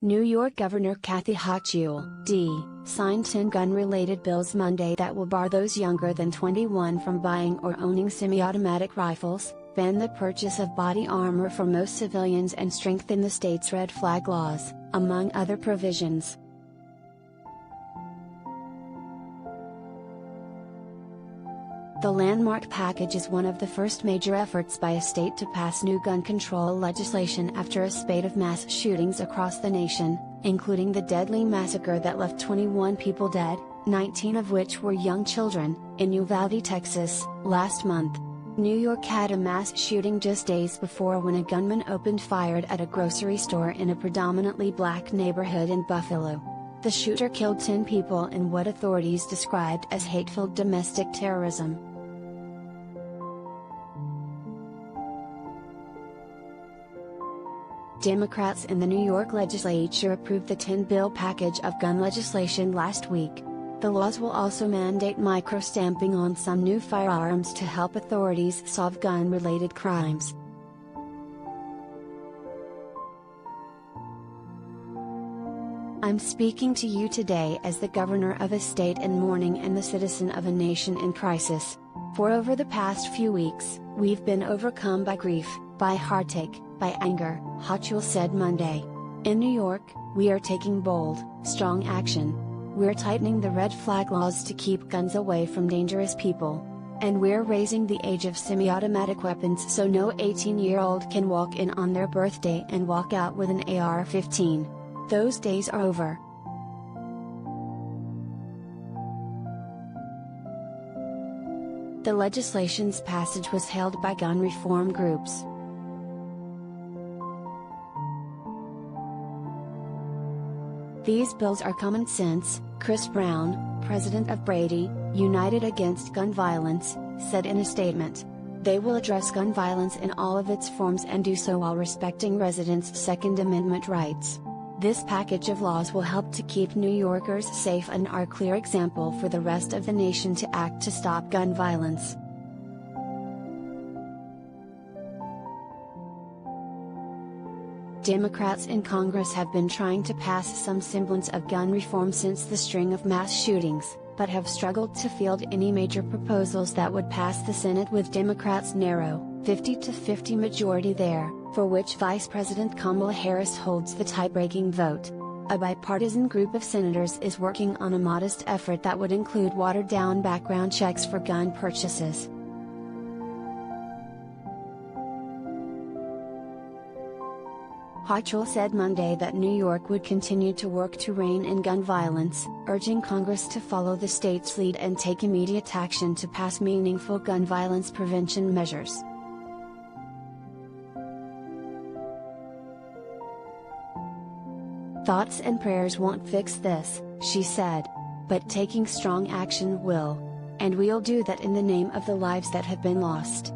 New York Governor Kathy Hochul, D., signed 10 gun-related bills Monday that will bar those younger than 21 from buying or owning semi-automatic rifles, ban the purchase of body armor for most civilians and strengthen the state's red flag laws, among other provisions. The landmark package is one of the first major efforts by a state to pass new gun control legislation after a spate of mass shootings across the nation, including the deadly massacre that left 21 people dead, 19 of which were young children, in Uvalde, Texas, last month. New York had a mass shooting just days before when a gunman opened fire at a grocery store in a predominantly black neighborhood in Buffalo. The shooter killed 10 people in what authorities described as hateful domestic terrorism. Democrats in the New York legislature approved the 10-bill package of gun legislation last week. The laws will also mandate micro-stamping on some new firearms to help authorities solve gun-related crimes. I'm speaking to you today as the governor of a state in mourning and the citizen of a nation in crisis. For over the past few weeks, we've been overcome by grief, by heartache, by anger, Hochul said Monday. In New York, we are taking bold, strong action. We're tightening the red flag laws to keep guns away from dangerous people. And we're raising the age of semi-automatic weapons so no 18-year-old can walk in on their birthday and walk out with an AR-15. Those days are over. The legislation's passage was hailed by gun reform groups. These bills are common sense, Chris Brown, president of Brady, United Against Gun Violence, said in a statement. They will address gun violence in all of its forms and do so while respecting residents' Second Amendment rights. This package of laws will help to keep New Yorkers safe and are a clear example for the rest of the nation to act to stop gun violence. Democrats in Congress have been trying to pass some semblance of gun reform since the string of mass shootings, but have struggled to field any major proposals that would pass the Senate with Democrats' narrow, 50-50 majority there, for which Vice President Kamala Harris holds the tie-breaking vote. A bipartisan group of senators is working on a modest effort that would include watered-down background checks for gun purchases. Hochul said Monday that New York would continue to work to rein in gun violence, urging Congress to follow the state's lead and take immediate action to pass meaningful gun violence prevention measures. Thoughts and prayers won't fix this, she said. But taking strong action will. And we'll do that in the name of the lives that have been lost.